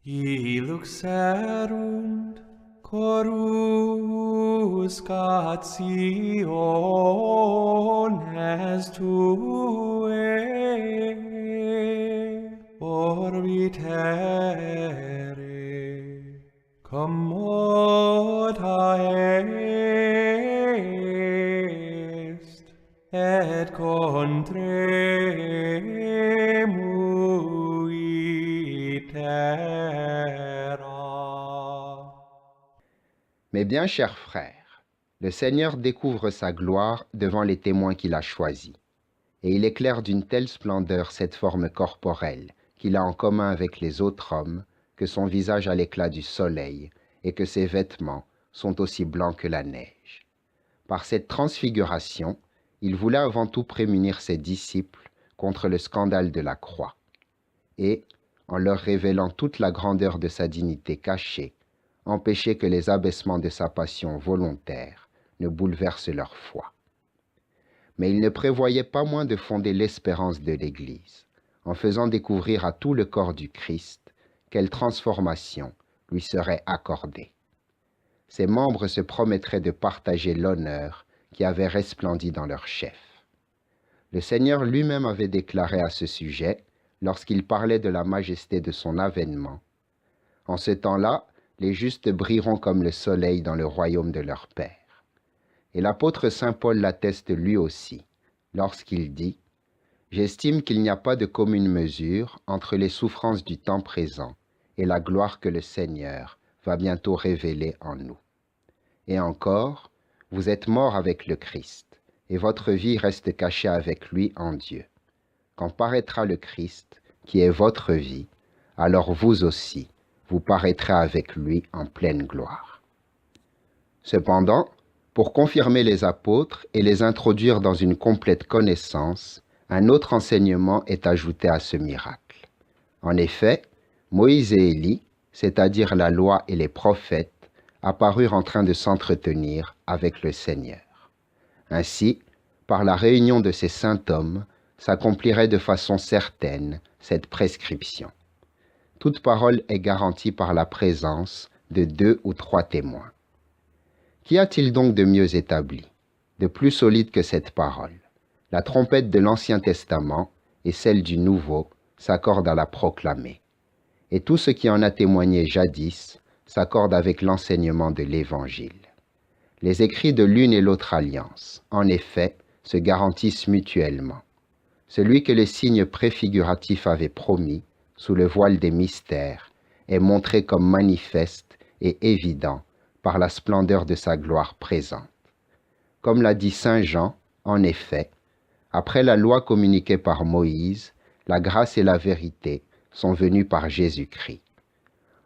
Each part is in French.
Iluxerunt coruscationes tuae orbitere commota est et contremui terra. Mes bien chers frères, le Seigneur découvre sa gloire devant les témoins qu'il a choisis, et il éclaire d'une telle splendeur cette forme corporelle qu'il a en commun avec les autres hommes, que son visage a l'éclat du soleil, et que ses vêtements sont aussi blancs que la neige. Par cette transfiguration, il voulait avant tout prémunir ses disciples contre le scandale de la croix, et, en leur révélant toute la grandeur de sa dignité cachée, empêcher que les abaissements de sa passion volontaire ne bouleversent leur foi. Mais il ne prévoyait pas moins de fonder l'espérance de l'Église, en faisant découvrir à tout le corps du Christ quelle transformation lui serait accordée. Ses membres se promettraient de partager l'honneur qui avait resplendi dans leur chef. Le Seigneur lui-même avait déclaré à ce sujet, lorsqu'il parlait de la majesté de son avènement. En ce temps-là, les justes brilleront comme le soleil dans le royaume de leur Père. Et l'apôtre saint Paul l'atteste lui aussi, lorsqu'il dit « J'estime qu'il n'y a pas de commune mesure entre les souffrances du temps présent et la gloire que le Seigneur va bientôt révéler en nous. Et encore, vous êtes morts avec le Christ, et votre vie reste cachée avec lui en Dieu. Quand paraîtra le Christ, qui est votre vie, alors vous aussi, vous paraîtrez avec lui en pleine gloire. » Cependant, pour confirmer les apôtres et les introduire dans une complète connaissance, un autre enseignement est ajouté à ce miracle. En effet, Moïse et Élie, c'est-à-dire la loi et les prophètes, apparurent en train de s'entretenir avec le Seigneur. Ainsi, par la réunion de ces saints hommes, s'accomplirait de façon certaine cette prescription. Toute parole est garantie par la présence de 2 ou 3 témoins. Qu'y a-t-il donc de mieux établi, de plus solide que cette parole? La trompette de l'Ancien Testament et celle du Nouveau s'accordent à la proclamer. Et tout ce qui en a témoigné jadis s'accorde avec l'enseignement de l'Évangile. Les écrits de l'une et l'autre alliance, en effet, se garantissent mutuellement. Celui que les signes préfiguratifs avaient promis, sous le voile des mystères, est montré comme manifeste et évident par la splendeur de sa gloire présente. Comme l'a dit saint Jean, en effet, après la loi communiquée par Moïse, la grâce et la vérité sont venues par Jésus-Christ.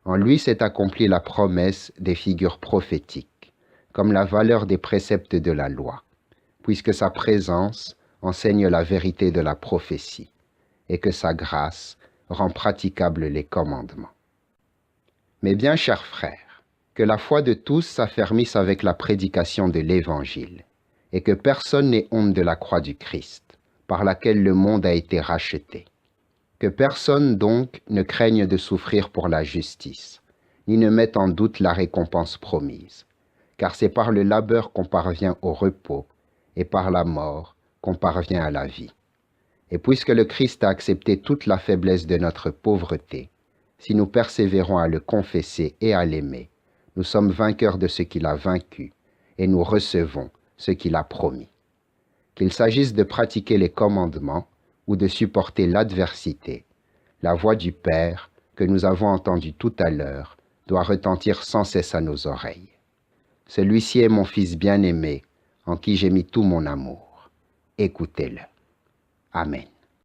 En lui s'est accomplie la promesse des figures prophétiques, comme la valeur des préceptes de la loi, puisque sa présence enseigne la vérité de la prophétie, et que sa grâce rend praticables les commandements. Mes bien chers frères, que la foi de tous s'affermisse avec la prédication de l'Évangile, et que personne n'ait honte de la croix du Christ, par laquelle le monde a été racheté. Que personne donc ne craigne de souffrir pour la justice, ni ne mette en doute la récompense promise, car c'est par le labeur qu'on parvient au repos, et par la mort qu'on parvient à la vie. Et puisque le Christ a accepté toute la faiblesse de notre pauvreté, si nous persévérons à le confesser et à l'aimer, nous sommes vainqueurs de ce qu'il a vaincu, et nous recevons ce qu'il a promis. Qu'il s'agisse de pratiquer les commandements ou de supporter l'adversité, la voix du Père que nous avons entendue tout à l'heure doit retentir sans cesse à nos oreilles. Celui-ci est mon Fils bien-aimé, en qui j'ai mis tout mon amour. Écoutez-le. Amen.